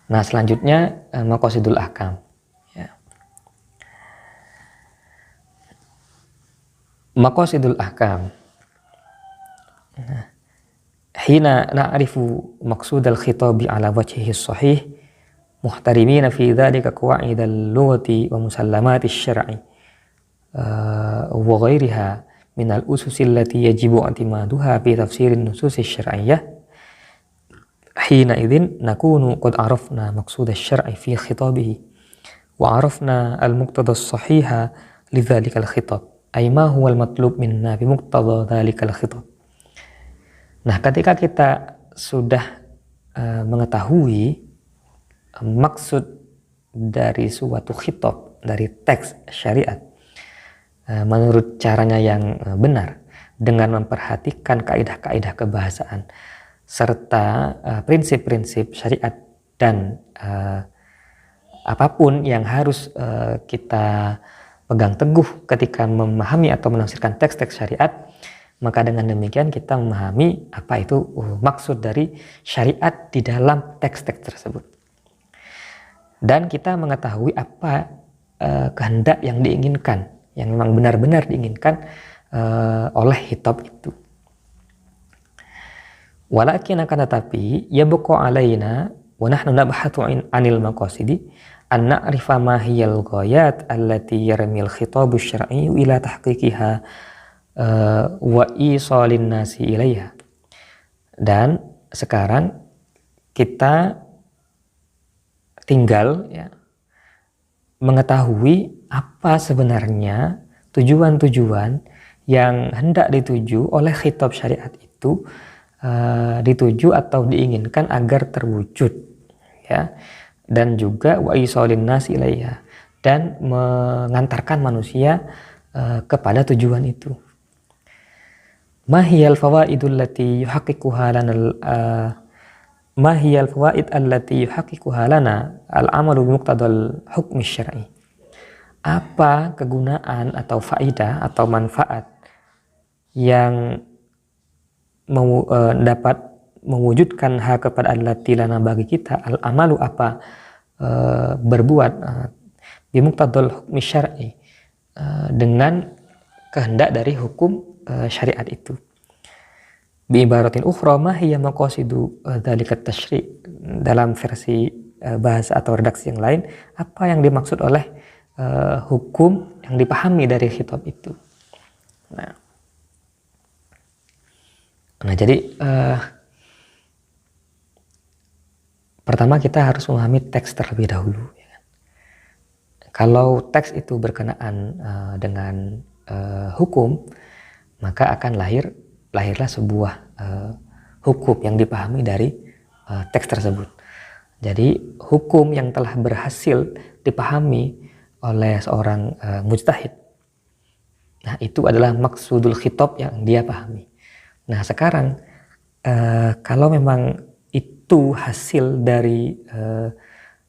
Nah, selanjutnya maqasidul ahkam. Ya. Maqasidul ahkam. Hina na'rifu maqsudal khitabi ala wajhihi sahih muhtarimina fi dzalika qawaidal lughati wa musallamati syar'i wa ghairiha min al-ususi allati yajibu i'timaduha fi tafsirin nusus syar'iyyah. Hina idzin nakunu qad arafna maqsud asy-syar'i fi khitabihi wa arafna al-muqtada as-sahiha lidzalika al-khitab ay ma huwa al-matlub minna bi muqtada dzalika al-khitab. Nah, ketika kita sudah mengetahui maksud dari suatu khitab, dari teks syariat menurut caranya yang benar, dengan memperhatikan kaidah-kaidah kebahasaan serta prinsip-prinsip syariat dan apapun yang harus kita pegang teguh ketika memahami atau menafsirkan teks-teks syariat, maka dengan demikian kita memahami apa itu maksud dari syariat di dalam teks-teks tersebut. Dan kita mengetahui apa kehendak yang diinginkan, yang memang benar-benar diinginkan oleh khitab itu. Walakin akan tetapi yabqa alaina wa nahnu nabhathu anil maqasidi an na'rifa ma hiyal ghayat allati yarmil khitabu syar'i ila tahqiqiha wa isalin nasi ilaiha. Dan sekarang kita tinggal mengetahui apa sebenarnya tujuan-tujuan yang hendak dituju oleh khitab syariat itu, dituju atau diinginkan agar terwujud, ya, dan juga wa isalin nasi ilaiha, dan mengantarkan manusia kepada tujuan itu. Mahiyal fawaidul lati yuhaqqiquha lana mahiyal fawaid allati yuhaqqiquha lana al-amalu bi muqtadal hukmi syar'i. Apa kegunaan atau faidah atau manfaat yang dapat mewujudkan hak kepada allati lana bagi kita, al-amalu apa berbuat bi muqtadal hukmi syar'i dengan kehendak dari hukum syariat itu. Bi ibaratin ukhra ma hiya maqasidu dzalika tasyri'. Dalam versi bahasa atau redaksi yang lain, apa yang dimaksud oleh hukum yang dipahami dari khitab itu. Nah jadi pertama kita harus memahami teks terlebih dahulu, ya kan? Kalau teks itu berkenaan dengan hukum, maka akan lahirlah sebuah hukum yang dipahami dari teks tersebut. Jadi hukum yang telah berhasil dipahami oleh seorang mujtahid, nah itu adalah maksudul khitab yang dia pahami. Nah sekarang kalau memang itu hasil dari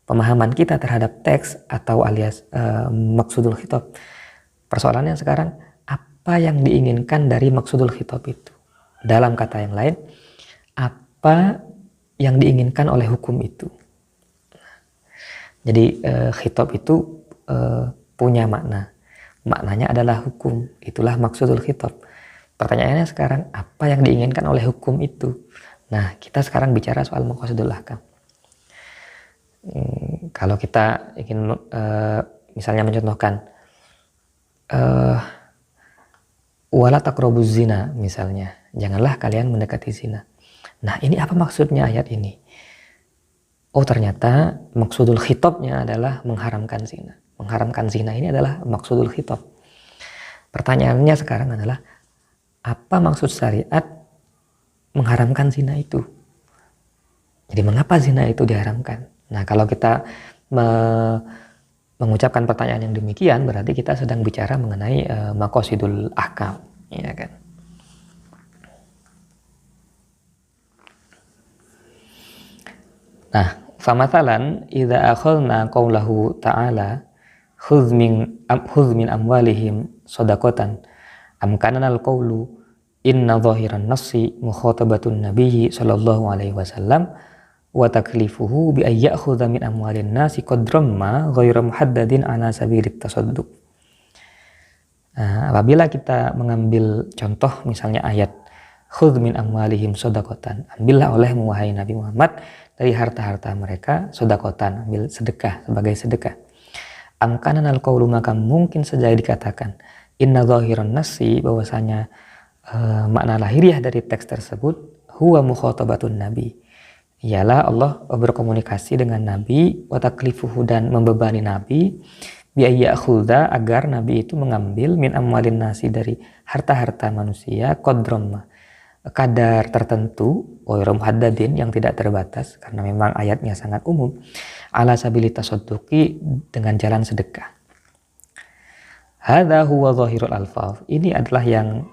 pemahaman kita terhadap teks atau alias maksudul khitab, persoalannya sekarang apa yang diinginkan dari maksudul khitab itu? Dalam kata yang lain, apa yang diinginkan oleh hukum itu? Jadi khitab itu punya makna. Maknanya adalah hukum. Itulah maksudul khitab. Pertanyaannya sekarang, apa yang diinginkan oleh hukum itu? Nah, kita sekarang bicara soal maqasidul ahkam. Kalau kita ingin misalnya mencontohkan wala taqrabuz zina misalnya, janganlah kalian mendekati zina. Nah, ini apa maksudnya ayat ini? Oh, ternyata maksudul khitabnya adalah mengharamkan zina. Mengharamkan zina ini adalah maksudul khitab. Pertanyaannya sekarang adalah, apa maksud syariat mengharamkan zina itu? Jadi mengapa zina itu diharamkan? Nah, kalau kita mengucapkan pertanyaan yang demikian, berarti kita sedang bicara mengenai maqasidul ahkam, ya kan? Nah, famathalan idza akhadna qaulahu ta'ala khudz min amwalihim shadaqatan amkanana al-qawlu inna zahiran nassi mukhatabatun nabiyyi sallallahu alaihi wasallam wa taklifuhu bi ay ya'khudha min amwalin nasi qadram ma ghairu muhaddadin ala sabilit tasadduq. Apabila kita mengambil contoh misalnya ayat khudh min amwalihim shadaqatan, ambillah olehmu wahai Nabi Muhammad dari harta-harta mereka shadaqatan, ambil sedekah sebagai sedekah. Amkanan al-qawlu, maka mungkin saja dikatakan inna zahiran nasi, bahwasanya makna lahiriah dari teks tersebut huwa mukhatabatun nabi, ialah Allah berkomunikasi dengan Nabi, wa taklifuhu, dan membebani Nabi, biaya khulda, agar Nabi itu mengambil min amwalin nasi, dari harta-harta manusia, qadram, kadar tertentu, ghairu muhaddadin, yang tidak terbatas karena memang ayatnya sangat umum, ala sabili tasadduqi, dengan jalan sedekah. Hadza huwa zahirul alfaz, ini adalah yang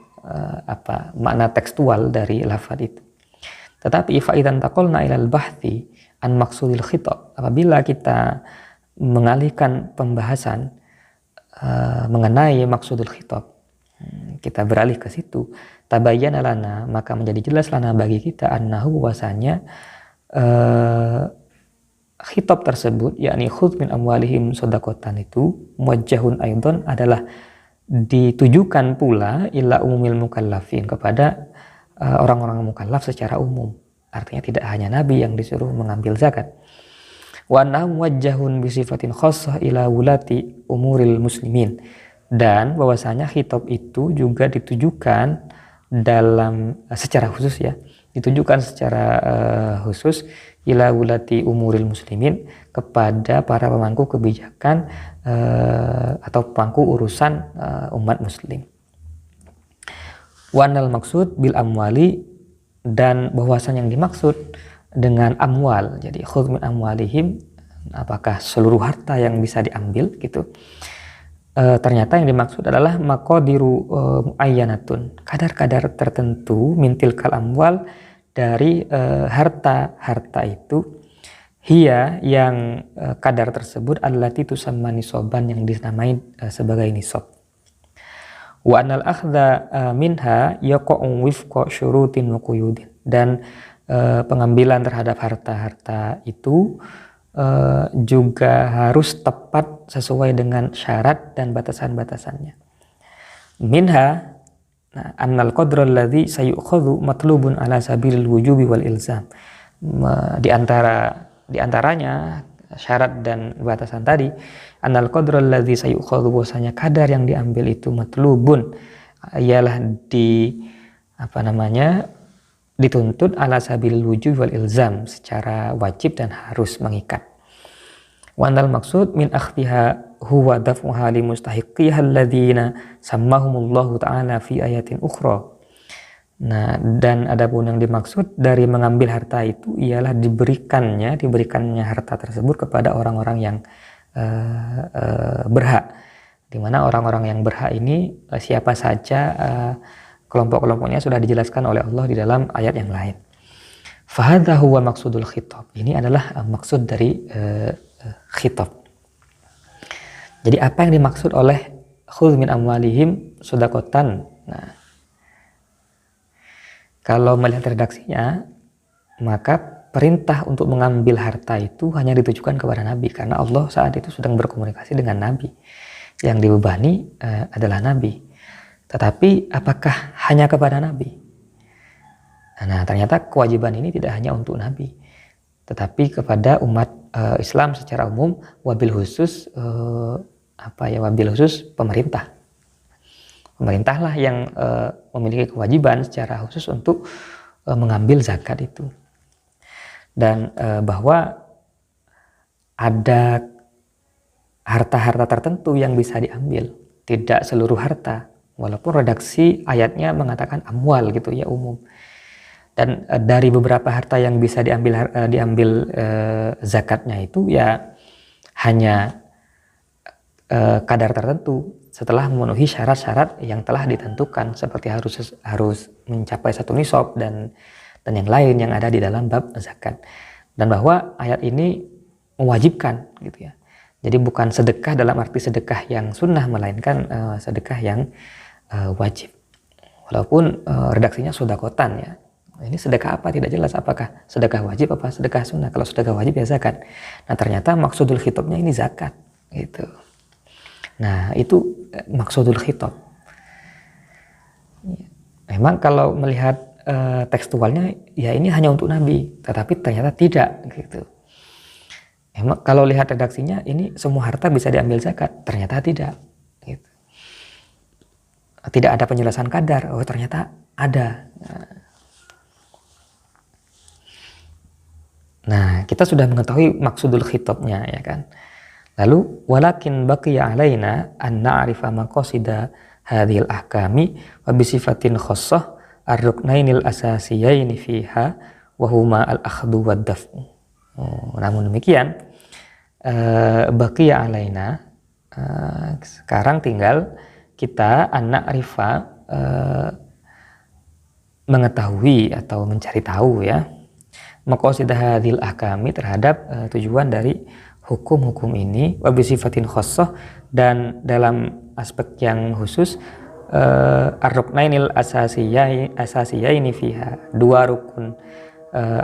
makna tekstual dari lafaz itu. Tetapi fa idzan taqalna ilal bahthi an maqsudil khitab, apabila kita mengalihkan pembahasan mengenai maksudul khitab, kita beralih ke situ, tabayyana lana, maka menjadi jelas lana bagi kita, annahu, bahwasanya khitab tersebut, yakni khudh min amwalihim shadaqatan, itu muwajjahun aidan, adalah ditujukan pula ila umumil mukallafin, kepada orang-orang mukallaf secara umum. Artinya tidak hanya Nabi yang disuruh mengambil zakat. Wa annahu muwajjahun bi sifatin khassah ila wulati umuril muslimin, dan bahwasanya khitab itu juga ditujukan dalam secara khusus, ya, ditujukan secara khusus ila wulati umuril muslimin, kepada para pemangku kebijakan atau pemangku urusan umat muslim. Wanal maksud bil amwali, dan bahwasan yang dimaksud dengan amwal, jadi khudh min amwalihim, apakah seluruh harta yang bisa diambil gitu, ternyata yang dimaksud adalah maqadiru muayyanatun, kadar-kadar tertentu, mintil kal amwal, dari harta-harta itu, hiya, yang kadar tersebut, allati tusamma nisaban, yang dinamai sebagai nisab. Wa anal akhdha minha yaqa'u wifqa syurutin wa quyudin, dan pengambilan terhadap harta-harta itu juga harus tepat sesuai dengan syarat dan batasan-batasannya. Minha, annal qadra alladhi sayukhadhu matlubun ala sabilil wujubi wal ilzam. Di antaranya syarat dan batasan tadi, annal qadra alladzi sayukhadhu, bahwasanya kadar yang diambil itu matlubun, ialah dituntut ala sabil wujub wal ilzam, secara wajib dan harus mengikat. Wa annal maksud min akhdiha huwa daf'uha li mustahiqiha alladzina sammahumullahu ta'ala fi ayatin ukhra. Nah, dan adapun yang dimaksud dari mengambil harta itu ialah diberikannya harta tersebut kepada orang-orang yang berhak. Di mana orang-orang yang berhak ini siapa saja, kelompok-kelompoknya sudah dijelaskan oleh Allah di dalam ayat yang lain. Fahadha huwa maksudul khitab, ini adalah maksud dari khitab. Jadi apa yang dimaksud oleh khudh min amwalihim shadaqatan? Nah, kalau melihat redaksinya, maka perintah untuk mengambil harta itu hanya ditujukan kepada Nabi, karena Allah saat itu sedang berkomunikasi dengan Nabi. Yang dibebani adalah Nabi. Tetapi apakah hanya kepada Nabi? Nah, ternyata kewajiban ini tidak hanya untuk Nabi, tetapi kepada umat Islam secara umum, wabil khusus pemerintah. Pemerintahlah yang memiliki kewajiban secara khusus untuk mengambil zakat itu. Dan bahwa ada harta-harta tertentu yang bisa diambil, tidak seluruh harta, walaupun redaksi ayatnya mengatakan amwal gitu ya, umum. Dan dari beberapa harta yang bisa diambil zakatnya itu ya hanya kadar tertentu, setelah memenuhi syarat-syarat yang telah ditentukan, seperti harus mencapai satu nisab dan yang lain yang ada di dalam bab zakat. Dan bahwa ayat ini mewajibkan gitu ya. Jadi bukan sedekah dalam arti sedekah yang sunnah, melainkan sedekah yang wajib. Walaupun redaksinya shadaqatan ya, Ini sedekah apa? Tidak jelas apakah sedekah wajib apa sedekah sunnah. Kalau sedekah wajib ya zakat. Nah ternyata maksudul khitabnya ini zakat gitu. Nah itu maksudul khitab. Memang kalau melihat tekstualnya ya ini hanya untuk Nabi, tetapi ternyata tidak gitu. Emang kalau lihat redaksinya ini semua harta bisa diambil zakat, ternyata tidak gitu. Tidak ada penjelasan kadar, oh ternyata ada. Nah, kita sudah mengetahui maksudul khitabnya ya kan. Lalu walakin baqiya alaina an na'rifa maqasida hadhil ahkami wa bi sifatin khassah ar-ruknainil asasiyaini fiha wa huma al-akhdhu wad daf'u. Namun demikian baqiya alaina sekarang tinggal kita an na'rifa mengetahui atau mencari tahu ya maqasidah hadhil ahkami terhadap tujuan dari hukum-hukum ini wa bi sifatin khassah dan dalam aspek yang khusus ar-ruknainil asasiyaini fiha, dua rukun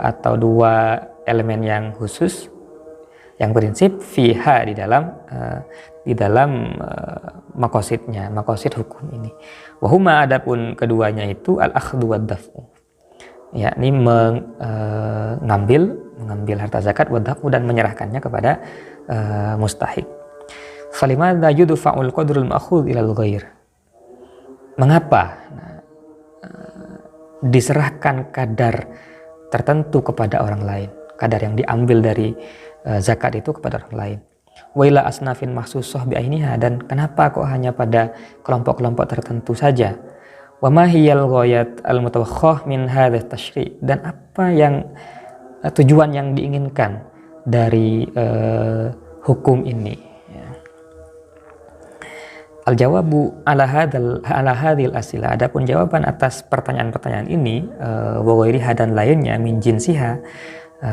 atau dua elemen yang khusus yang prinsip fiha di dalam maqasidnya, maqasid hukum ini. Wa huma adapun keduanya itu al-akhdhu wad daf'u, yakni mengambil harta zakat wadhaku dan menyerahkannya kepada mustahik. Falimadza yudfa'ul qadrul ma'khudh ilal ghair. Mengapa diserahkan kadar tertentu kepada orang lain, kadar yang diambil dari zakat itu kepada orang lain. Wa ila asnafin mahsusah bi ainiha, dan kenapa kok hanya pada kelompok-kelompok tertentu saja? Wa ma hiyal ghayat al-mutawakhah min hadzal tasyri', dan apa yang tujuan yang diinginkan dari hukum ini ya. Al-jawabu ala hadhil asila, adapun jawaban atas pertanyaan-pertanyaan ini wa ghairiha dan lainnya min jinsiha,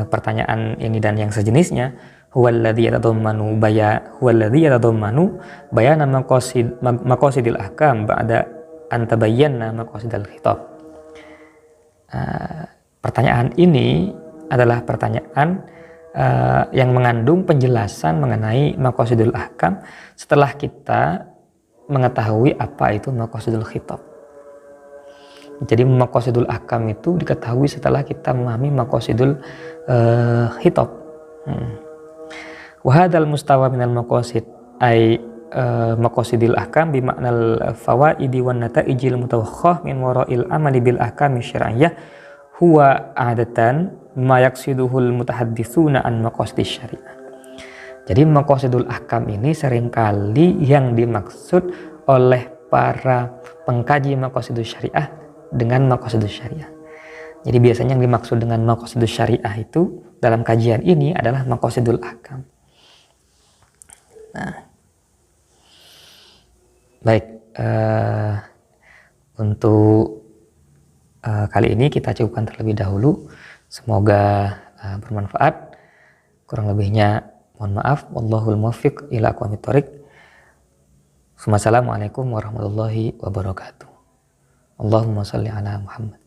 pertanyaan ini dan yang sejenisnya, huwallazi yatadammanu bayana maqasidil ahkam ba'da antabayyana maqasidal khitab. Pertanyaan ini adalah pertanyaan yang mengandung penjelasan mengenai maqasidul ahkam setelah kita mengetahui apa itu maqasidul khitab. Jadi maqasidul ahkam itu diketahui setelah kita memahami maqasidul khitab. Wa hadzal mustawa minal maqasid ay maqasidil ahkam bi maknal fawaidi wan nata'ijil mutawakhah min wara'il amali bil ahkami syar'iyyah huwa adatan ma yaqsiduhul mutahadditsuna an maqasidis syariah. Jadi maqasidul ahkam ini seringkali yang dimaksud oleh para pengkaji maqasidus syariah dengan maqasidus syariah. Jadi biasanya yang dimaksud dengan maqasidus syariah itu dalam kajian ini adalah maqasidul ahkam. Nah, baik, untuk kali ini kita cukupkan terlebih dahulu. Semoga bermanfaat. Kurang lebihnya mohon maaf. Wallahul muwaffiq ila aqwamit thoriq. Wassalamualaikum warahmatullahi wabarakatuh. Allahumma shalli ala Muhammad.